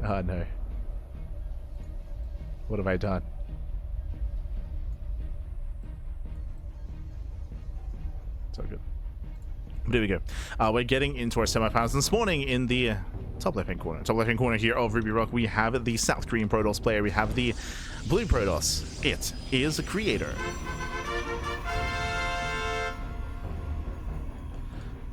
Oh no. What have I done? So good. There we go. We're getting into our semifinals this morning in the top left-hand corner. Top left-hand corner here of Ruby Rock, we have the South Korean Protoss player. We have the Blue Protoss. It is a creator.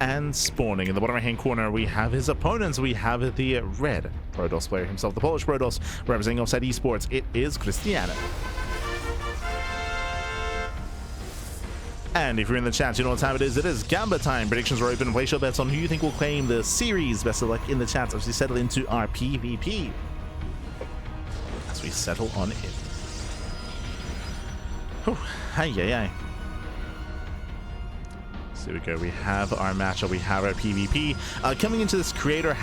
And spawning in the bottom right-hand corner, we have his opponents. We have the red Protoss player himself, the Polish Protoss, representing Offside Esports. It is Krystianer. And if you're in the chat, you know what time it is. It is Gamba time. Predictions are open. Place your bets on who you think will claim the series. Best of luck in the chat as we settle into our PvP. As we settle on it. Oh, hi, hi. So here we go. We have our matchup. We have our PvP. Coming into this, Krystianer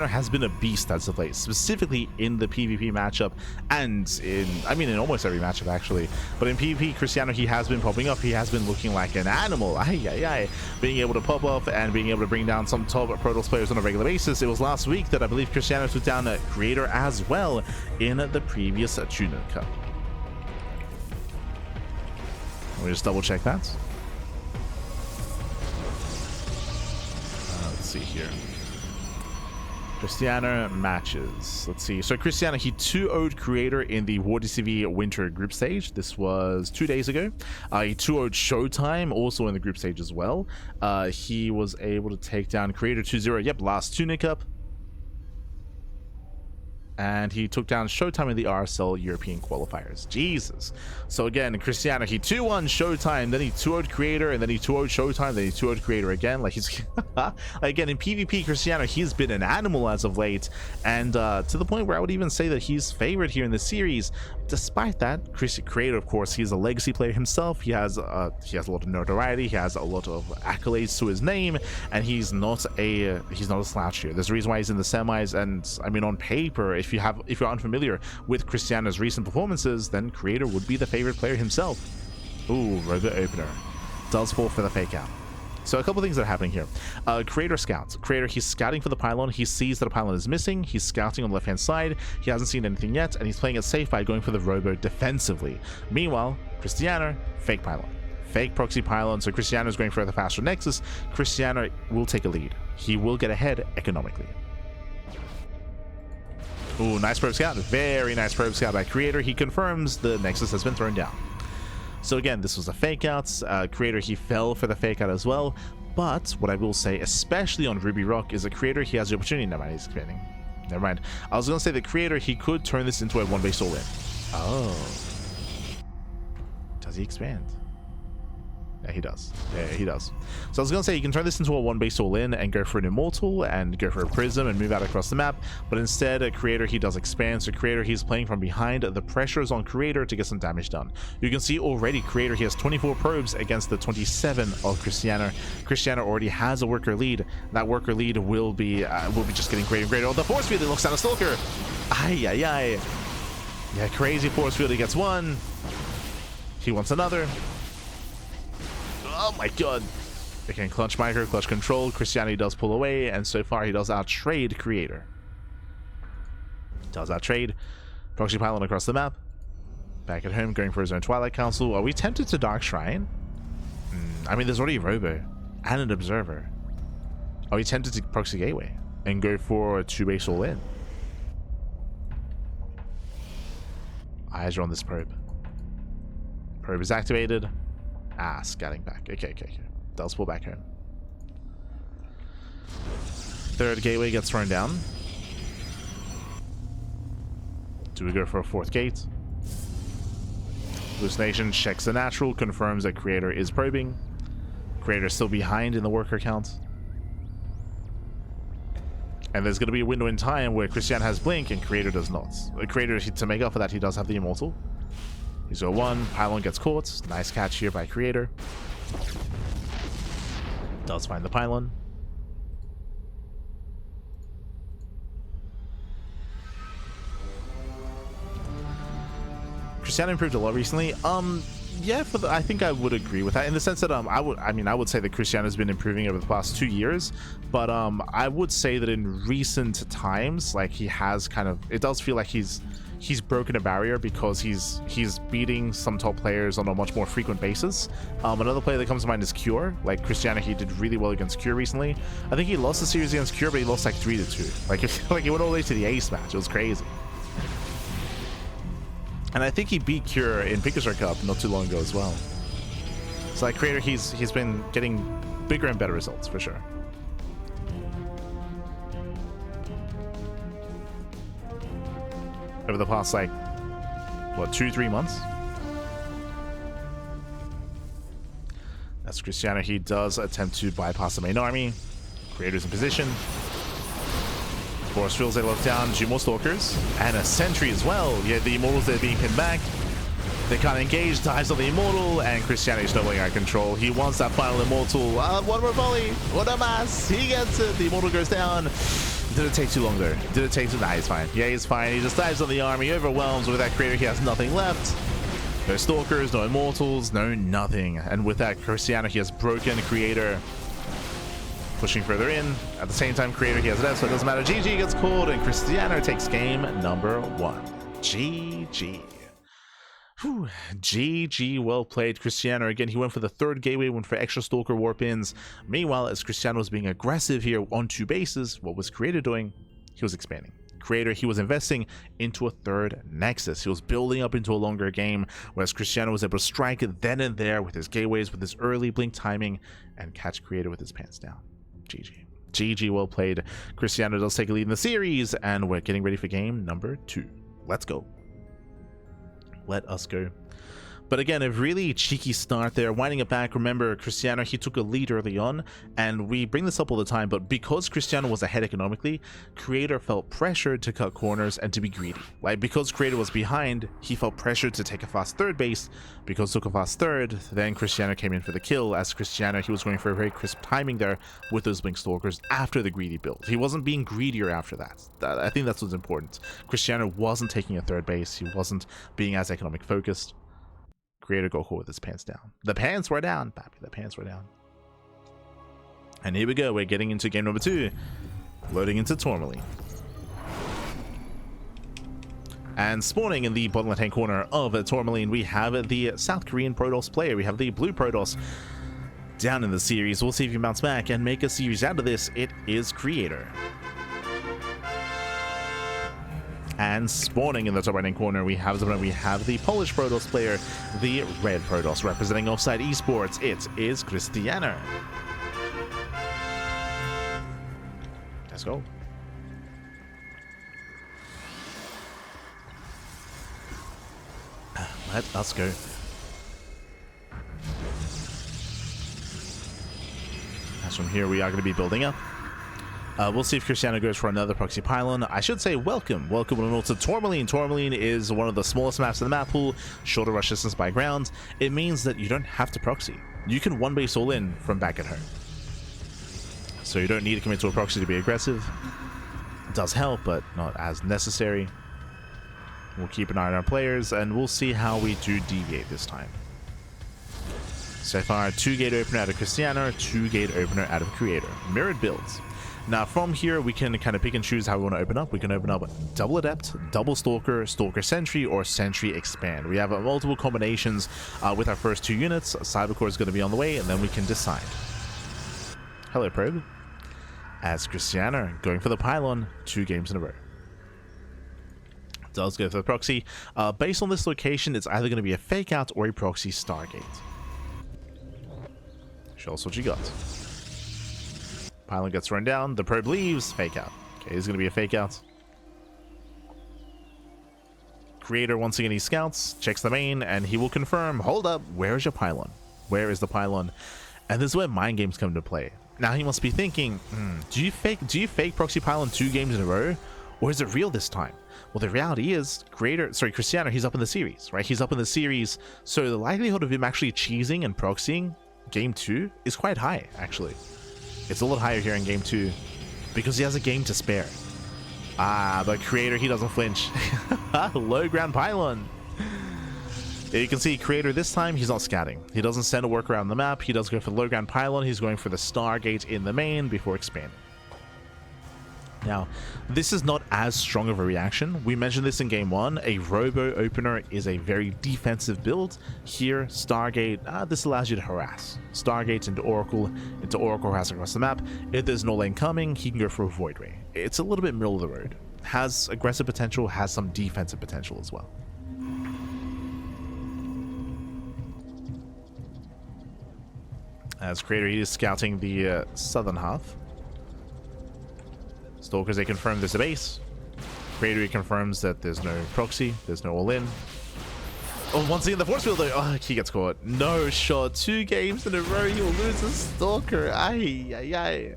has been a beast as of late, specifically in the PvP matchup, and in almost every matchup actually. But in PvP, Krystianer, he has been popping up. He has been looking like an animal. Being able to pop off and being able to bring down some top Protoss players on a regular basis. It was last week that I believe Krystianer took down a creator as well in the previous Tuna Cup. Let me just double check that. See here. Krystianer matches. Let's see. So Krystianer, he 2-0'd creator in the War DCV winter group stage. This was 2 days ago. He 2-0'd Showtime also in the group stage as well. He was able to take down creator 2-0. Yep, last Tuna Cup. And he took down Showtime in the RSL European qualifiers. Jesus. So again, Krystianer, he 2-1 Showtime, then he 2-0'd creator, and then he 2-0'd Showtime, then he 2-0'd creator again. Like he's again in PvP, Krystianer, he's been an animal as of late, and to the point where I would even say that he's favored here in the series. Despite that, creator, of course, he's a legacy player himself. He has a lot of notoriety. He has a lot of accolades to his name, and he's not a slouch here. There's a reason why he's in the semis, and I mean, on paper, if you're unfamiliar with Krystianer's recent performances, then creator would be the favorite player himself. Ooh, robot opener does fall for the fake out. So a couple things that are happening here. Creator scouts. Creator, he's scouting for the pylon. He sees that a pylon is missing. He's scouting on the left-hand side. He hasn't seen anything yet, and he's playing it safe by going for the robo defensively. Meanwhile, Krystianer, fake pylon. Fake proxy pylon. So Krystianer is going for the faster nexus. Krystianer will take a lead. He will get ahead economically. Ooh, nice probe scout. Very nice probe scout by creator. He confirms the nexus has been thrown down. So again, this was a fake out. Creator, he fell for the fake out as well. But what I will say, especially on Ruby Rock, is a creator, he has the opportunity. Never mind, he's expanding. Never mind. I was going to say the creator, he could turn this into a one-base all-in. Oh. Does he expand? Yeah, he does. Yeah, he does. So I was going to say, you can turn this into a one-base all-in and go for an Immortal and go for a Prism and move out across the map. But instead, a creator, he does expand. So creator, he's playing from behind. The pressure is on creator to get some damage done. You can see already creator, he has 24 probes against the 27 of Krystianer. Krystianer already has a worker lead. That worker lead will be just getting greater and greater. Oh, the force field, it looks at a Stalker. Ay, ay, ay. Yeah, crazy force field. He gets one. He wants another. Oh my god. Again, clutch micro, clutch control. Krystianer does pull away, and so far he does out-trade creator. Does out-trade. Proxy pylon across the map. Back at home, going for his own Twilight Council. Are we tempted to Dark Shrine? I mean, there's already a Robo and an Observer. Are we tempted to Proxy Gateway and go for a 2-base all-in? Eyes are on this probe. Probe is activated. Ah, scouting back. Okay. Does pull back home. Third gateway gets thrown down. Do we go for a fourth gate? Hallucination checks the natural, confirms that creator is probing. Creator is still behind in the worker count. And there's going to be a window in time where Krystianer has blink and creator does not. Creator, to make up for that, he does have the Immortal. He's got one. Pylon gets caught. Nice catch here by creator. Does find the pylon. Krystianer improved a lot recently. Yeah, I think I would agree with that in the sense that I would say that Krystianer has been improving over the past 2 years, but I would say that in recent times, like, he has kind of, it does feel like he's broken a barrier because he's beating some top players on a much more frequent basis. Another player that comes to mind is Cure. Like, Krystianer, he did really well against Cure recently. I think he lost the series against Cure, but he lost like 3-2. Like, like he went all the way to the ace match. It was crazy. And I think he beat Cure in PvP Cup not too long ago as well. So like Creator, he's been getting bigger and better results for sure. Over the past, like, what, 2-3 months? That's Krystianer. He does attempt to bypass the main army. Creator's in position. Force Fields, they lock down 2 more Stalkers. And a Sentry as well. Yeah, the Immortals, they're being pinned back. They can't engage, dives on the Immortal, and Krystianer is doubling out of control. He wants that final Immortal. One more volley. What a mass. He gets it. The Immortal goes down. Did it take too long though? Did it take too? Nah, he's fine. Yeah, he's fine. He just dives on the army, overwhelms. With that Creator, he has nothing left. No Stalkers, no Immortals, no nothing. And with that Krystianer, he has broken Creator. Pushing further in. At the same time, Creator, he has left, so it doesn't matter. GG gets called, and Krystianer takes game number 1. GG. Whew. GG, well played, Krystianer. Again, he went for the 3rd gateway, went for extra Stalker warp-ins. Meanwhile, as Krystianer was being aggressive here on 2 bases, what was Creator doing? He was expanding. Creator, he was investing into a 3rd Nexus. He was building up into a longer game, whereas Krystianer was able to strike it then and there with his gateways, with his early blink timing, and catch Creator with his pants down. GG. GG, well played. Krystianer does take a lead in the series, and we're getting ready for game number 2. Let's go. Let us go. But again, a really cheeky start there, winding it back. Remember, Krystianer, he took a lead early on, and we bring this up all the time, but because Krystianer was ahead economically, Creator felt pressured to cut corners and to be greedy. Like, because Creator was behind, he felt pressured to take a fast 3rd base. Because took a fast 3rd, then Krystianer came in for the kill. As Krystianer, he was going for a very crisp timing there with those Blink Stalkers after the greedy build. He wasn't being greedier after that. I think that's what's important. Krystianer wasn't taking a 3rd base. He wasn't being as economic focused. Creator got caught with his pants down. The pants were down, papi. The pants were down. And here we go. We're getting into game number 2. Loading into Tourmaline. And spawning in the bottom left-hand corner of Tourmaline, we have the South Korean Protoss player. We have the blue Protoss down in the series. We'll see if he bounce back and make a series out of this. It is Creator. And spawning in the top right-hand corner, we have the Polish Protoss player, the red Protoss, representing Offside Esports. It is Krystianer. Let's go. Let us go. As from here, we are going to be building up. We'll see if Krystianer goes for another proxy pylon. I should say welcome to Tourmaline. Tourmaline is one of the smallest maps in the map pool, shorter rush distance by ground. It means that you don't have to proxy. You can 1-base all in from back at home. So you don't need to commit to a proxy to be aggressive. It does help, but not as necessary. We'll keep an eye on our players, and we'll see how we do deviate this time. So far, 2-gate opener out of Krystianer, 2-gate opener out of Creator. Mirrored builds. Now from here, we can kind of pick and choose how we want to open up. We can open up double Adept, double Stalker, Stalker Sentry, or Sentry Expand. We have multiple combinations with our first 2 units. Cybercore is going to be on the way, and then we can decide. Hello, Probe. As Krystianer, going for the pylon, 2 games in a row. Does go for the proxy. Based on this location, it's either going to be a fake out or a proxy Stargate. Show us what you got. Pylon gets run down. The probe leaves. Fake out. Okay, it's going to be a fake out. Creator, once again, he scouts, checks the main, and he will confirm. Hold up. Where is your pylon? Where is the pylon? And this is where mind games come into play. Now he must be thinking, do you fake proxy pylon 2 games in a row? Or is it real this time? Well, the reality is, Krystianer, he's up in the series, right? He's up in the series, so the likelihood of him actually cheesing and proxying game 2 is quite high, actually. It's a little higher here in game 2 because he has a game to spare. But Creator, he doesn't flinch. Low ground pylon. You can see Creator this time, he's not scouting. He doesn't send a work around the map. He does go for the low ground pylon. He's going for the Stargate in the main before expanding. Now, this is not as strong of a reaction. We mentioned this in game 1. A Robo Opener is a very defensive build. Here, Stargate, this allows you to harass. Stargate into Oracle harass across the map. If there's no lane coming, he can go for a Void Ray. It's a little bit middle of the road. Has aggressive potential, has some defensive potential as well. As Creator, he is scouting the southern half. Stalkers, they confirm there's a base. Creator, he confirms that there's no proxy, there's no all-in. Oh, once again, the force field, though. Oh, he gets caught. No shot. 2 games in a row, he'll lose a Stalker. Ay, ay, ay.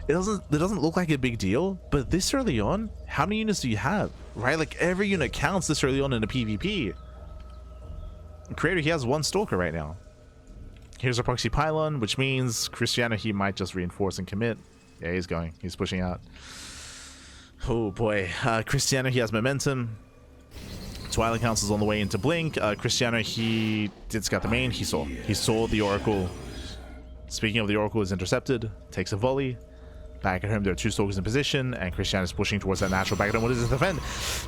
It doesn't look like a big deal, but this early on, how many units do you have? Right? Like, every unit counts this early on in a PvP. Creator, he has 1 Stalker right now. Here's a proxy pylon, which means Krystianer, he might just reinforce and commit. Yeah, he's going. He's pushing out. Oh boy. Krystianer, he has momentum. Twilight Council's on the way into Blink. Krystianer, he did scout the main. He saw the Oracle. Speaking of, the Oracle is intercepted. Takes a volley. Back at home, there are 2 Stalkers in position, and Krystianer is pushing towards that natural back at home. What does it defend?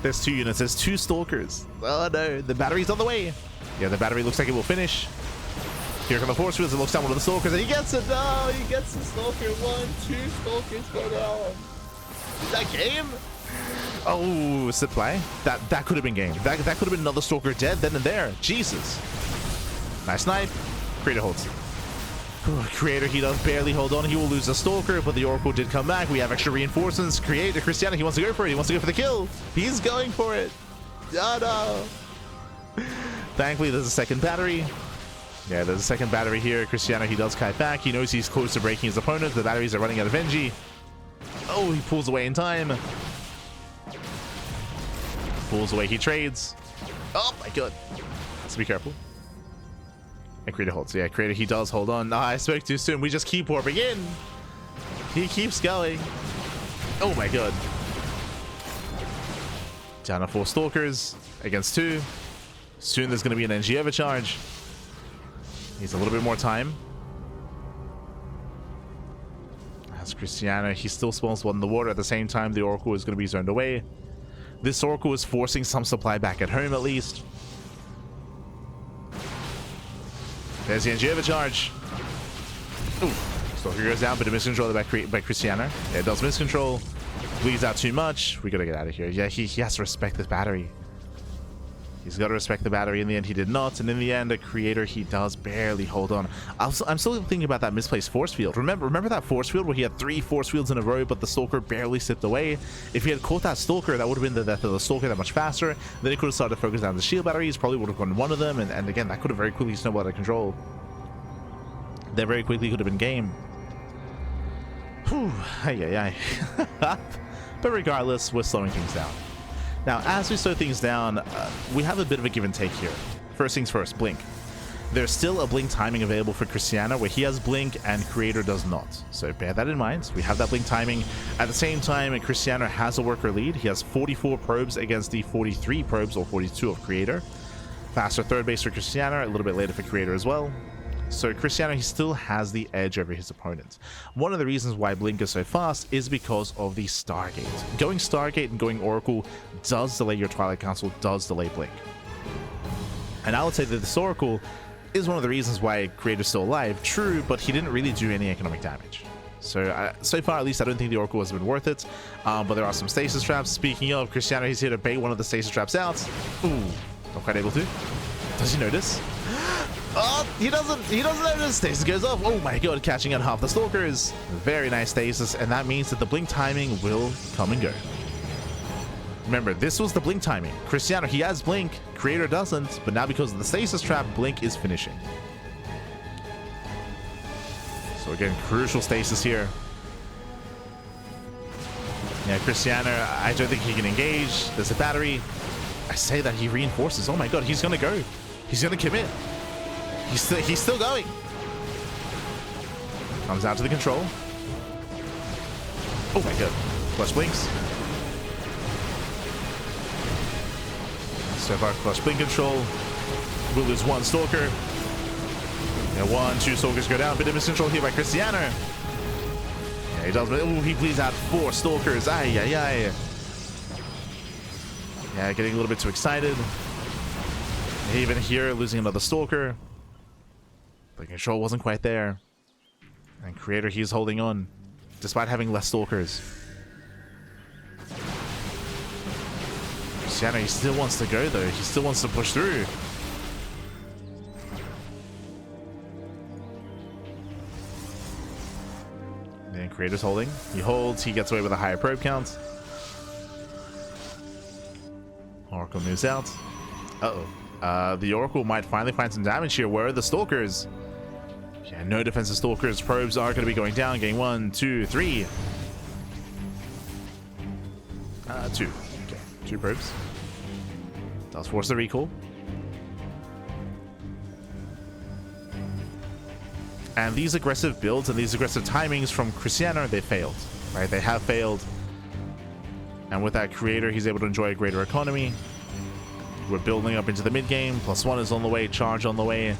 There's 2 units. There's 2 Stalkers. Oh no, the battery's on the way. Yeah, the battery looks like it will finish. Here come the force fields. It looks down one of the Stalkers, and he gets it. No, he gets the Stalker. 1, 2 Stalkers go down. Is that game? Oh, supply. That could have been game. That could have been another Stalker dead then and there. Jesus. Nice snipe. Creator holds. Creator, he does barely hold on. He will lose the Stalker, but the Oracle did come back. We have extra reinforcements. Creator, Krystianer, he wants to go for it. He wants to go for the kill. He's going for it. Oh no. Thankfully, there's a second battery. Yeah, there's a second battery here. Krystianer, he does kite back. He knows he's close to breaking his opponent. The batteries are running out of energy. Oh, he pulls away in time. Pulls away, he trades. Oh my god. Let's be careful. And Creator holds. Yeah, Creator, he does hold on. Ah, I spoke too soon. We just keep warping in. He keeps going. Oh my god. Down to 4 Stalkers against 2. Soon there's going to be an NG overcharge. Needs a little bit more time. As Krystianer, he still spawns 1 in the water. At the same time, the Oracle is going to be zoned away. This Oracle is forcing some supply back at home, at least. There's the NG overcharge. Ooh. Stalker goes down, but a miscontrol by Krystianer. Yeah, it does miscontrol. Bleeds out too much. We got to get out of here. Yeah, he has to respect this battery. He's got to respect the battery. In the end, he did not. And in the end, a Creator, he does barely hold on. I'm still thinking about that misplaced force field. Remember that force field where he had 3 force fields in a row, but the Stalker barely slipped away? If he had caught that Stalker, that would have been the death of the Stalker that much faster. Then he could have started to focus down the shield batteries. Probably would have gotten 1 of them. And again, that could have very quickly snowballed out of control. That very quickly could have been game. Whew. Ay. But regardless, we're slowing things down. Now, as we slow things down, we have a bit of a give and take here. First things first, Blink. There's still a Blink timing available for Krystianer where he has Blink and Creator does not. So bear that in mind. We have that Blink timing. At the same time, Krystianer has a worker lead. He has 44 probes against the 43 probes, or 42 of Creator. Faster third base for Krystianer, a little bit later for Creator as well. So Krystianer, he still has the edge over his opponent. One of the reasons why Blink is so fast is because of the Stargate. Going Stargate and going Oracle does delay your Twilight Council, does delay Blink. And I would say that this Oracle is one of the reasons why Creator's still alive. True, but he didn't really do any economic damage. So, so far at least, I don't think the Oracle has been worth it. But there are some stasis traps. Speaking of, Krystianer, he's here to bait one of the stasis traps out. Ooh, not quite able to. Does he notice? Oh, he doesn't notice. Stasis goes off. Oh my god, catching out half the Stalkers. Very nice stasis, and that means that the Blink timing will come and go. Remember, this was the Blink timing. Krystianer, he has Blink. Creator doesn't, but now because of the stasis trap, Blink is finishing. So again, crucial stasis here. Yeah, Krystianer, I don't think he can engage. There's a battery. I say that he reinforces. Oh my god, he's gonna go. He's gonna commit. He's still going. Comes out to the control. Oh my god. Clutch blinks. So far, clutch blink control. We'll lose one Stalker. Yeah, 1, 2 Stalkers go down. Bit of miscontrol here by Krystianer. Yeah, he does, but he bleeds out 4 Stalkers. Ay, ay, ay. Yeah, getting a little bit too excited. Even here, losing another Stalker. The control wasn't quite there. And Creator, he's holding on, despite having less Stalkers. Krystianer, he still wants to go, though. He still wants to push through. And Creator's holding. He holds. He gets away with a higher probe count. Oracle moves out. Uh-oh. The Oracle might finally find some damage here. Where are the Stalkers? Yeah, no defensive Stalkers. Probes are going to be going down. Getting 1, 2, 3. 2. Okay, 2 probes. Does force the recall. And these aggressive builds and these aggressive timings from Krystianer, they failed. Right? They have failed. And with that Creator, he's able to enjoy a greater economy. We're building up into the mid game. +1 is on the way. Charge on the way.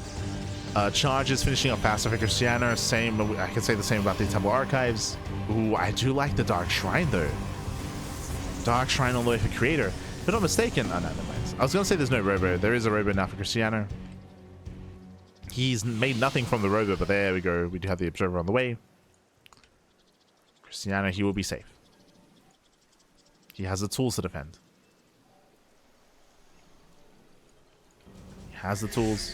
Charge is finishing up faster for Krystianer. Same. I can say the same about the Temple Archives. Ooh, I do like the Dark Shrine though. Dark Shrine on the way for Creator. If I'm not mistaken. Oh no, never mind. I was gonna say there's no Robo. There is a Robo now for Krystianer. He's made nothing from the Robo, but there we go. We do have the Observer on the way. Krystianer, he will be safe. He has the tools to defend. He has the tools.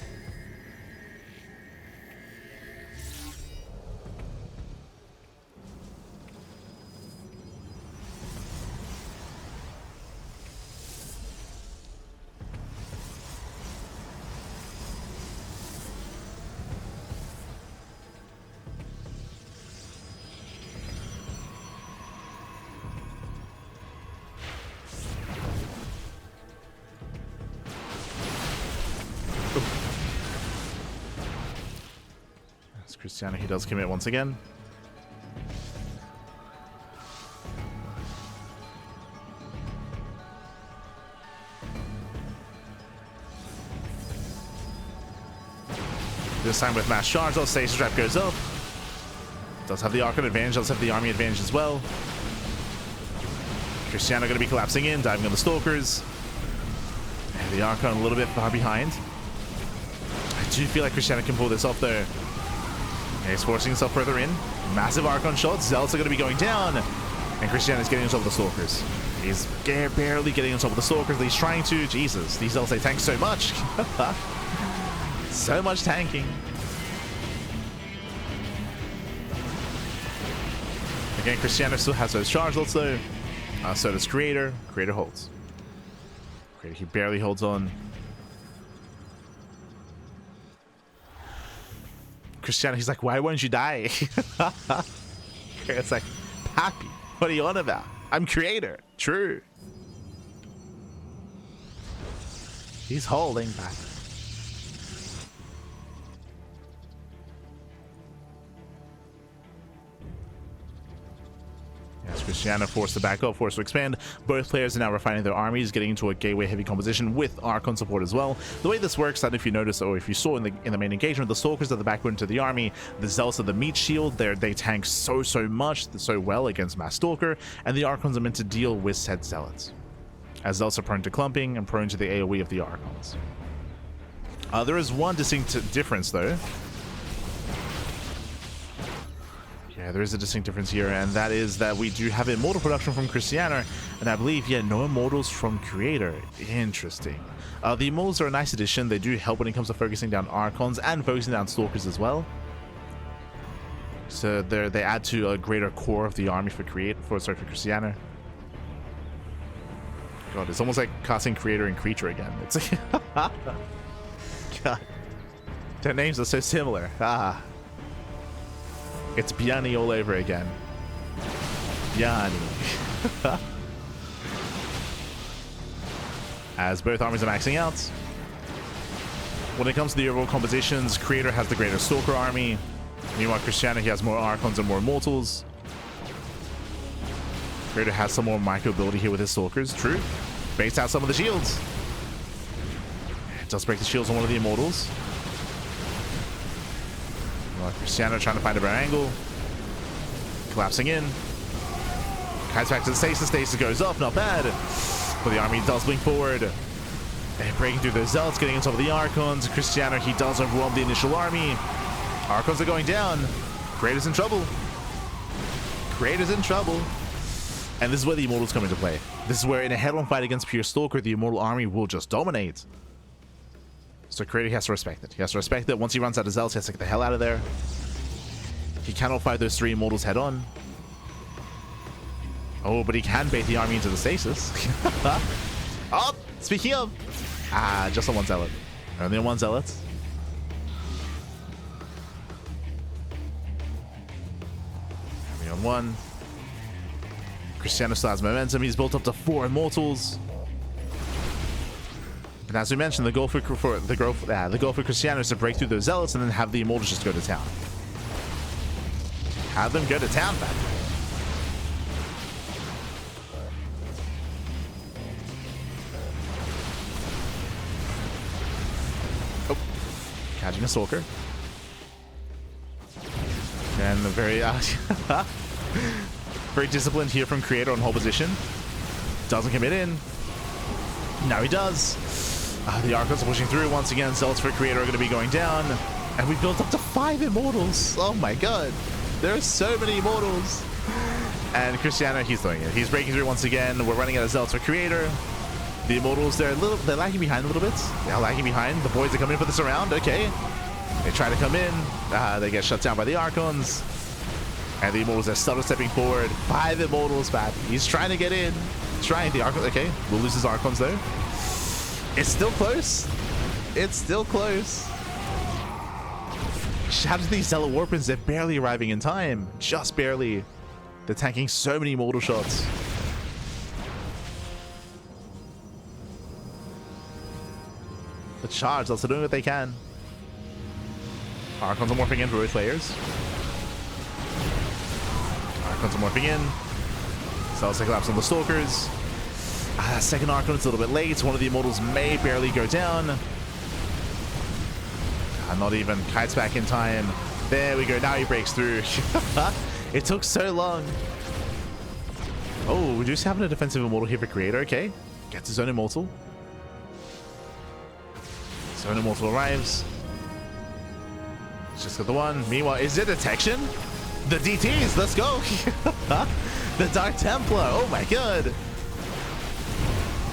Krystianer, he does commit once again. This time with mass charge, though, Stasis Trap goes up. Does have the Archon advantage, does have the army advantage as well. Krystianer going to be collapsing in, diving on the Stalkers. And the Archon a little bit far behind. I do feel like Krystianer can pull this off though. He's forcing himself further in. Massive Archon shots. Zealots are going to be going down. And Krystianer is getting on top of the Stalkers. He's barely getting on top of the Stalkers. He's trying to. Jesus, these Zealots, they tank so much. So much tanking. Again, Krystianer still has those charge lots though. So does Creator. Creator holds. Creator, he barely holds on. Krystianer, he's like, why won't you die? It's like, Pappy, what are you on about? I'm Creator. True. He's holding back. Yes, Krystianer forced to back up, forced to expand. Both players are now refining their armies, getting into a gateway heavy composition with Archon support as well. The way this works, I don't know if you noticed or if you saw in the main engagement, the Stalkers are the backbone to the army, the Zealots are the meat shield. They tank so much, so well against Mass Stalker, and the Archons are meant to deal with said Zealots. As Zealots are prone to clumping and prone to the AoE of the Archons. There is one distinct difference though. Yeah, there is a distinct difference here, and that is that we do have Immortal production from Krystianer, and I believe, yeah, no Immortals from Creator. Interesting. The Immortals are a nice addition. They do help when it comes to focusing down Archons and focusing down Stalkers as well. So they add to a greater core of the army for Krystianer. God, it's almost like casting Creator and Creature again. It's like God, their names are so similar. It's Bjarni all over again. Bjarni. As both armies are maxing out. When it comes to the overall compositions, Creator has the greater Stalker army. Meanwhile, Krystianer, he has more Archons and more Immortals. Creator has some more micro ability here with his Stalkers. True. Baits out some of the shields. It does break the shields on one of the Immortals. Krystianer trying to find a better angle. Collapsing in. Kites back to the stasis. Stasis goes up. Not bad. But the army does blink forward. And breaking through those Zealots, getting on top of the Archons. Krystianer, he does overwhelm the initial army. Archons are going down. Creator's in trouble. Creator's in trouble. And this is where the Immortals come into play. This is where in a head-on fight against Pure Stalker, the Immortal army will just dominate. So Creator has to respect it. He has to respect it. Once he runs out of Zealots, he has to get the hell out of there. He cannot fight those 3 Immortals head-on. Oh, but he can bait the army into the stasis. Oh, speaking of... just on 1 Zealot. Only on 1 Zealot. Only on 1. Krystianer still has momentum. He's built up to 4 Immortals. And as we mentioned, the goal for Krystianer is to break through those Zealots and then have the Immortals just go to town. Have them go to town, man. Oh, catching a Stalker. And a very, very disciplined here from Creator on whole position. Doesn't commit in. Now he does. The Archons are pushing through once again. Zealots for Creator are going to be going down. And we built up to 5 Immortals. Oh my god. There are so many Immortals. And Krystianer, he's doing it. He's breaking through once again. We're running out of Zealots for Creator. The Immortals, they're lagging behind a little bit. They're lagging behind. The boys are coming in for this round. Okay. They try to come in. They get shut down by the Archons. And the Immortals are stutter stepping forward. 5 Immortals back. He's trying to get in. Trying the Archons. Okay. We'll lose his Archons though. It's still close. It's still close. Shout out to these Zealot Warpins. They're barely arriving in time. Just barely. They're tanking so many Immortal shots. The charge, also doing what they can. Archons are morphing in for both players. Archons are morphing in. Zealots collapse on the Stalkers. That second Archon is a little bit late. One of the Immortals may barely go down. Not even. Kites back in time. There we go. Now he breaks through. It took so long. Oh, we just have a defensive Immortal here for Creator. Okay. Gets his own Immortal. His own Immortal arrives. Just got the one. Meanwhile, is it detection? The DTs. Let's go. The Dark Templar. Oh my god.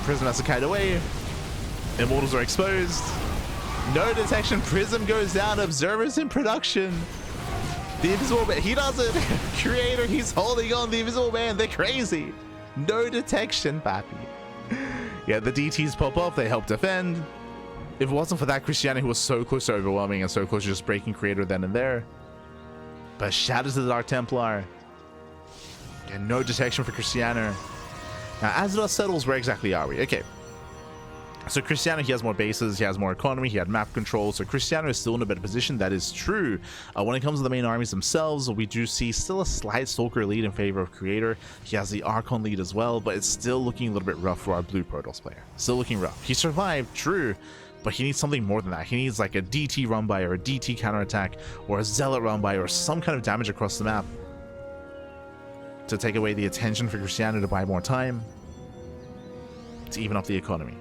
Prism has to kite away. Immortals are exposed. No detection. Prism goes down. Observers in production. The Invisible Man. He does it. Creator. He's holding on. The Invisible Man. They're crazy. No detection, papi. Yeah, the DTs pop off. They help defend. If it wasn't for that, Krystianer, who was so close to overwhelming and so close to just breaking Creator then and there. But shout out to the Dark Templar. Yeah, no detection for Krystianer. Now, as dust settles, where exactly are we? Okay. So Krystianer, he has more bases, he has more economy, he had map control, so Krystianer is still in a better position. That is true. When it comes to the main armies themselves, we do see still a slight Stalker lead in favor of Creator. He has the Archon lead as well, but it's still looking a little bit rough for our Blue Protoss player. Still looking rough. He survived, true, but he needs something more than that. He needs like a DT run by or a DT counterattack or a Zealot run by or some kind of damage across the map to take away the attention for Krystianer to buy more time to even up the economy.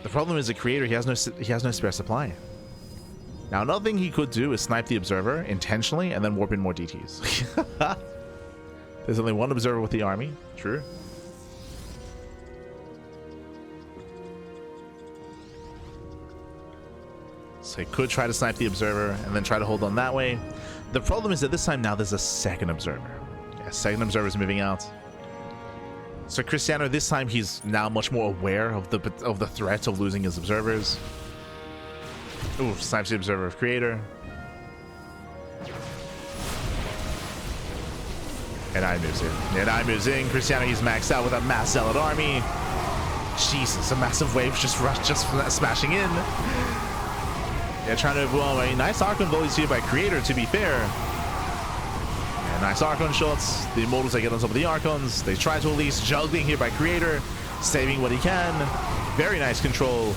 The problem is the Creator, he has no spare supply. Now, another thing he could do is snipe the Observer intentionally and then warp in more DTs. There's only one Observer with the army. True. So he could try to snipe the Observer and then try to hold on that way. The problem is that this time now there's a second Observer. Yeah, second Observer is moving out. So Krystianer, this time he's now much more aware of the threat of losing his Observers. Ooh, snipes the Observer of Creator. And I moves in. And I moves in. Krystianer, he's maxed out with a mass Zealot army. Jesus, a massive wave just smashing in. Yeah, trying to overwhelm a nice Archon volleys here by Creator, to be fair. And nice Archon shots. The Immortals, they get on top of the Archons. They try to release, juggling here by Creator, saving what he can. Very nice control.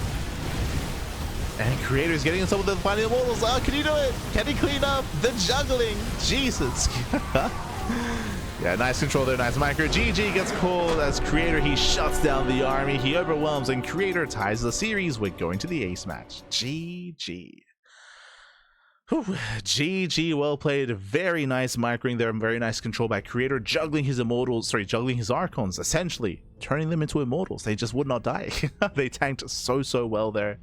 And Creator's getting himself with the final immortals. Oh, can he do it? Can he clean up the juggling? Jesus. Yeah, nice control there, nice micro. GG gets called as Creator. He shuts down the army. He overwhelms, and Creator ties the series with going to the ace match. GG. Whew. GG, well played. Very nice microing there. Very nice control by Creator, juggling his immortals, sorry, juggling his archons, essentially turning them into immortals. They just would not die. They tanked so well there.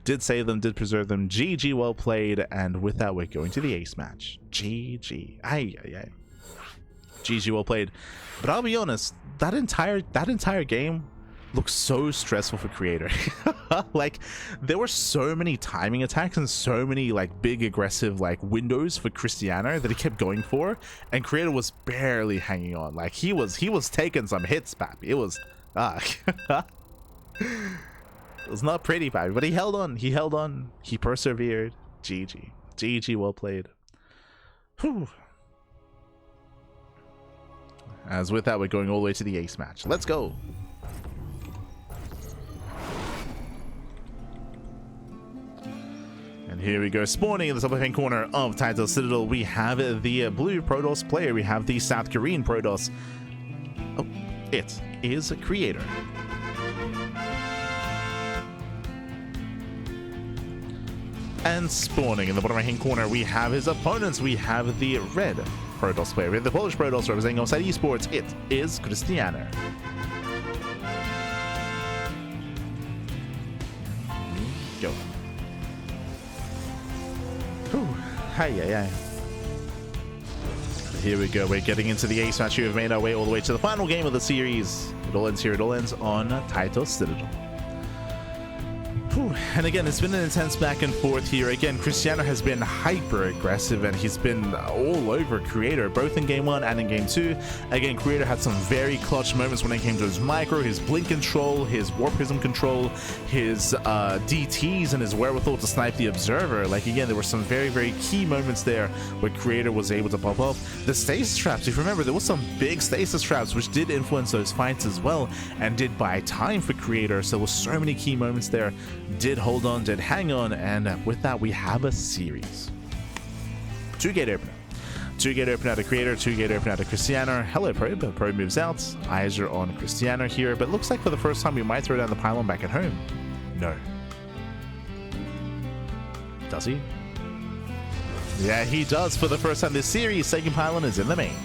Did save them, did preserve them. GG, well played. And with that, we're going to the ace match. GG. Aye. GG, well played. But I'll be honest, that entire game looks so stressful for Creator. Like, there were so many timing attacks and so many like big aggressive like windows for Krystianer that he kept going for, and Creator was barely hanging on. Like, he was taking some hits, pappy. It was it was not pretty, pappy, but he held on, he persevered. GG, well played. Whew. As with that, we're going all the way to the ace match. Let's go. And here we go, spawning in the top left-hand corner of Title Citadel. We have the blue Protoss player. We have the South Korean Protoss. Oh, it is Creator. And spawning in the bottom right-hand corner, we have his opponents. We have the red Protoss player. We have the Polish Protoss representing Offside Esports. It is Krystianer. Go. Hi. Here we go. We're getting into the ace match. We have made our way all the way to the final game of the series. It all ends here. It all ends on Title Citadel. And again, it's been an intense back and forth here. Again, Krystianer has been hyper aggressive and he's been all over Creator, both in game 1 and in game 2. Again, Creator had some very clutch moments when it came to his micro, his blink control, his warp prism control, his DTs, and his wherewithal to snipe the observer. Like, again, there were some very key moments there where Creator was able to pop up. The stasis traps, if you remember, there was some big stasis traps which did influence those fights as well and did buy time for Creator. So there were so many key moments there. Did hold on, did hang on, and with that we have a series. 2-gate opener. 2-gate opener out of Creator, 2-gate opener out of Krystianer. Hello, Probe. Probe moves out. Eyes are on Krystianer here, but looks like for the first time we might throw down the pylon back at home. No. Does he? Yeah, he does for the first time this series. Second pylon is in the main.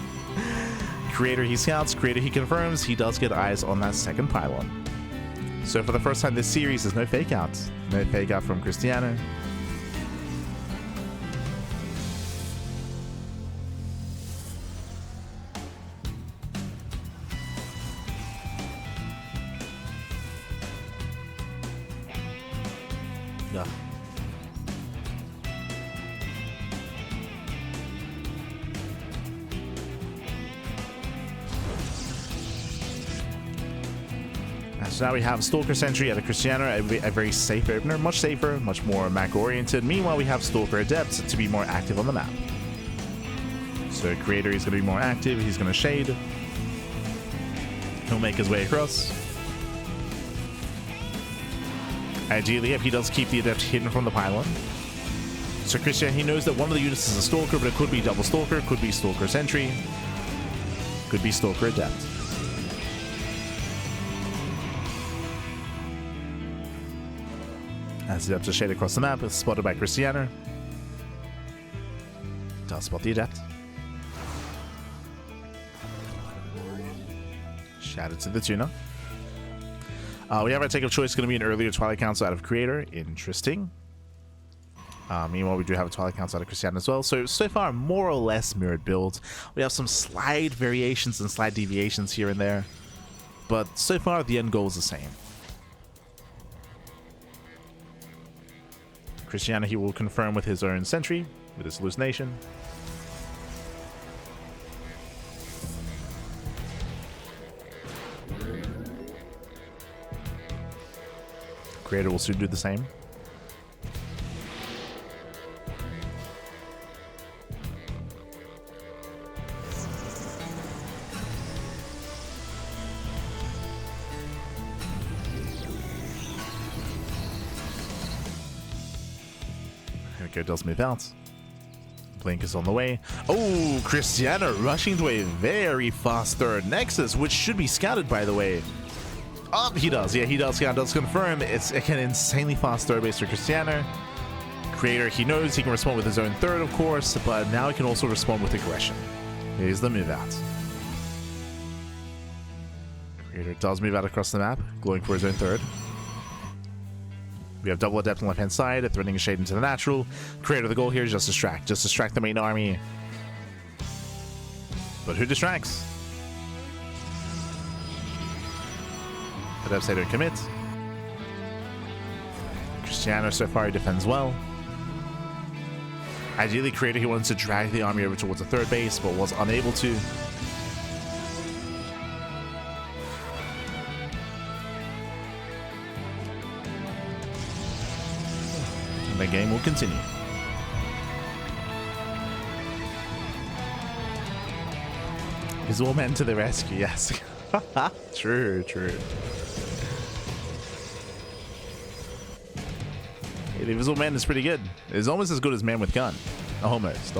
Creator, he scouts. Creator, he confirms. He does get eyes on that second pylon. So for the first time this series, there's no fake out. No fake out from Krystianer. Yeah. So now we have Stalker Sentry out of Krystianer, a very safe opener, much safer, much more Mac oriented. Meanwhile, we have Stalker Adept to be more active on the map. So Creator is going to be more active, he's going to shade. He'll make his way across. Ideally, if he does keep the Adept hidden from the pylon. So Krystianer, he knows that one of the units is a Stalker, but it could be double Stalker, could be Stalker Sentry, could be Stalker Adept. As the Adept is shaded across the map, it's spotted by Krystianer. Does spot the Adept. Shattered to the Tuna. We have our take of choice, going to be an earlier Twilight Council out of Creator. Interesting. Meanwhile, we do have a Twilight Council out of Krystianer as well. So far, more or less mirrored builds. We have some slight variations and slight deviations here and there. But so far, the end goal is the same. Krystianer, he will confirm with his own sentry, with his hallucination. Creator will soon do the same. Go does move out. Blink is on the way. Oh, Krystianer rushing to a very fast third Nexus, which should be scouted, by the way. Oh, he does. Yeah, he does. Yeah, does confirm. It's an insanely fast third base for Krystianer. Creator, he knows he can respond with his own third, of course, but now he can also respond with aggression. Here's the move out. Creator does move out across the map, going for his own third. We have double adept on the left hand side, threading a shade into the natural. Creator, the goal here is just distract the main army. But who distracts? Adepts say don't commit. Krystianer so far he defends well. Ideally, Creator, he wants to drag the army over towards the third base, but was unable to. The game will continue. Visual Man to the rescue, yes. True. Hey, the Visual Man is pretty good. It's almost as good as Man with Gun. Almost.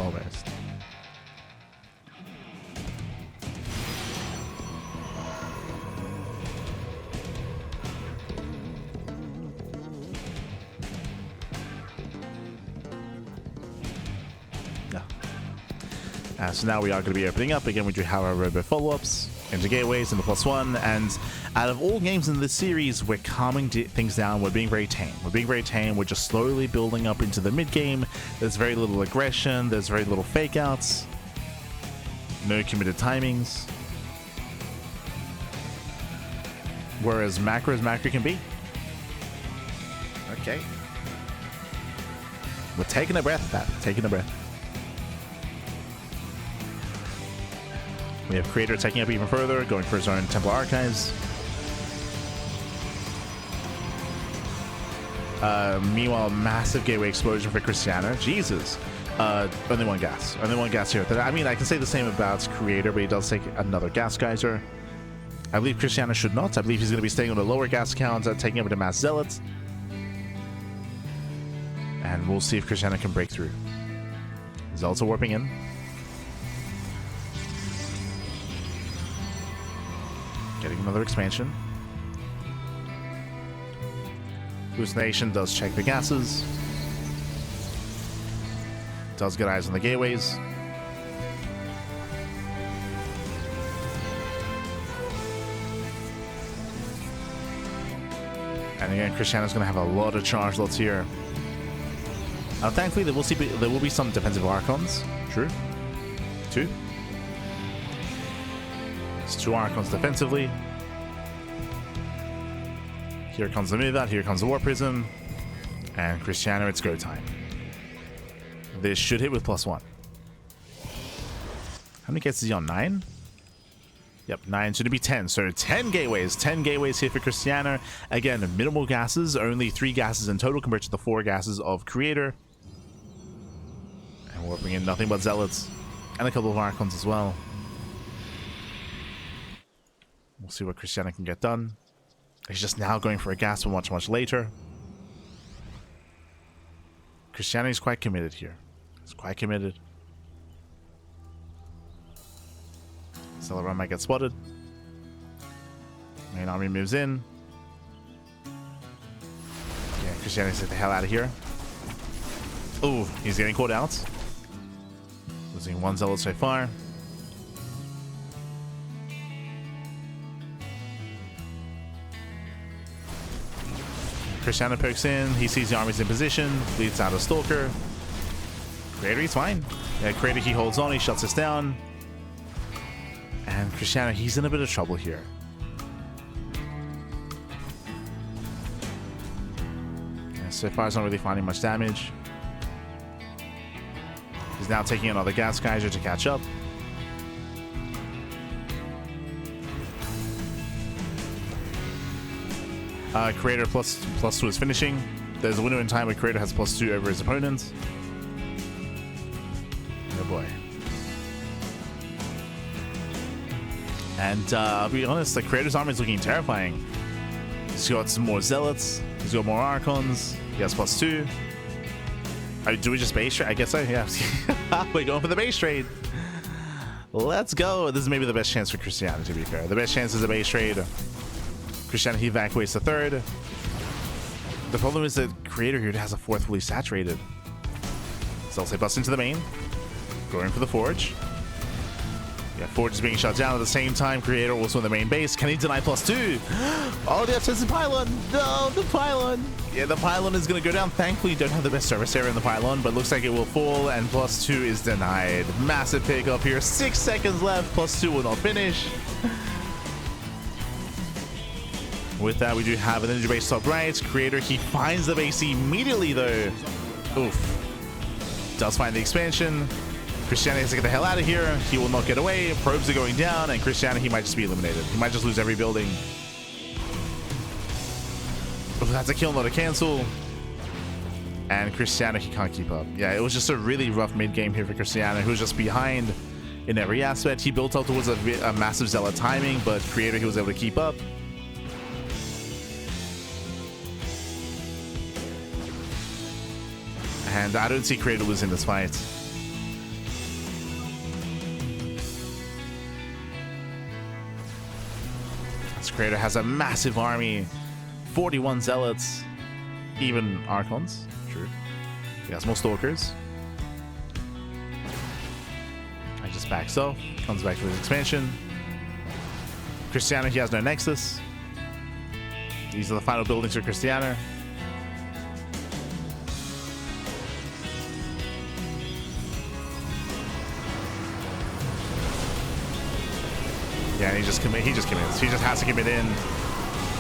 So now we are going to be opening up. Again, we do have our robo follow-ups into gateways, into +1, and out of all games in this series, we're calming things down. We're being very tame. We're just slowly building up into the mid-game. There's very little aggression. There's very little fake-outs. No committed timings. Whereas macro can be. Okay. We're taking a breath, Pat. Taking a breath. We have Creator taking up even further, going for his own Templar Archives. Meanwhile, massive gateway explosion for Krystianer. Jesus. Only one gas. Only one gas here. I mean, I can say the same about Creator, but he does take another gas geyser. I believe Krystianer should not. I believe he's going to be staying on a lower gas count, taking up the Mass Zealots. And we'll see if Krystianer can break through. Zealots are warping in. Getting another expansion. Hallucination does check the gases. Does get eyes on the gateways. And again, Krystianer's going to have a lot of charge lots here. Thankfully, there will be some defensive Archons. True. 2. It's 2 Archons defensively. Here comes the move out. Here comes the War Prism. And Krystianer, it's go time. This should hit with +1. How many gates is he on? 9? Yep, 9. Should it be 10? So 10 gateways. 10 gateways here for Krystianer. Again, minimal gases. Only 3 gases in total compared to the 4 gases of Creator. And warping in nothing but Zealots. And a couple of Archons as well. We'll see what Krystianer can get done. He's just now going for a gas much, much later. Krystianer is quite committed here. He's quite committed. Celeron might get spotted. Main army moves in. Yeah, Krystianer, get the hell out of here. Oh, he's getting caught out. Losing 1 Zealot so far. Krystianer pokes in, he sees the army's in position, leads out a Stalker. Creator, he's fine. Yeah, Creator, he holds on, he shuts us down. And Krystianer, he's in a bit of trouble here. Yeah, so far he's not really finding much damage. He's now taking another Gas Geyser to catch up. Creator +2 is finishing. There's a window in time where Creator has +2 over his opponent. Oh boy. And I'll be honest, the Creator's army is looking terrifying. He's got some more Zealots. He's got more Archons. He has +2. Do we just base trade? I guess so, yeah. We're going for the base trade. Let's go. This is maybe the best chance for Krystianer, to be fair. The best chance is a base trade. Krystianer, he evacuates the third. The problem is that Creator here has a fourth fully saturated. So I'll say bust into the main. Going for the Forge. Yeah, Forge is being shut down at the same time. Creator also in the main base. Can he deny +2? Oh, the offensive pylon. No, the pylon. Yeah, the pylon is going to go down. Thankfully, you don't have the best service area in the pylon, but looks like it will fall, and +2 is denied. Massive pick up here. 6 seconds left. +2 will not finish. With that, we do have an energy base top right. Creator, he finds the base immediately, though. Oof. Does find the expansion. Krystianer has to get the hell out of here. He will not get away. Probes are going down, and Krystianer, he might just be eliminated. He might just lose every building. Oof, that's a kill, not a cancel. And Krystianer, he can't keep up. Yeah, it was just a really rough mid-game here for Krystianer, who was just behind in every aspect. He built up towards a massive Zealot timing, but Creator, he was able to keep up. And I don't see Creator losing this fight. This Creator has a massive army. 41 Zealots. Even Archons. True. He has more Stalkers. I just backs off. Comes back to his expansion. Krystianer, he has no Nexus. These are the final buildings for Krystianer. Yeah, and he just commits. He just has to commit in.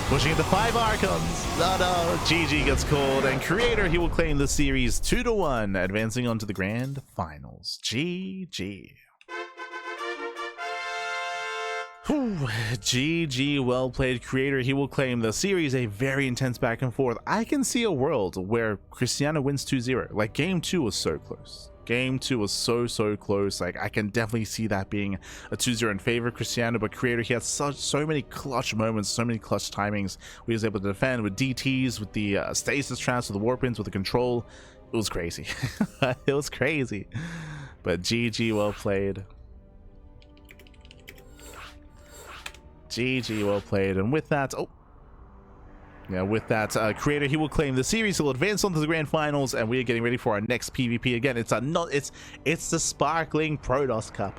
Pushing into 5 Archons. No. GG gets called. And Creator, he will claim the series 2-1, advancing on to the grand finals. GG. Whew. GG, well played. Creator, he will claim the series. A very intense back and forth. I can see a world where Krystianer wins 2-0. Like, game 2 was so close. Game 2 was so close. Like, I can definitely see that being a 2-0 in favor of Krystianer, but Creator, he had so many clutch moments, so many clutch timings. We was able to defend with DTs, with the stasis traps, with the warpins, with the control. It was crazy. It was crazy. But GG, well played. GG, well played. And with that, with that, Creator, he will claim the series. He'll advance on to the grand finals, and we are getting ready for our next PvP. Again, it's the Sparkling Tuna Cup.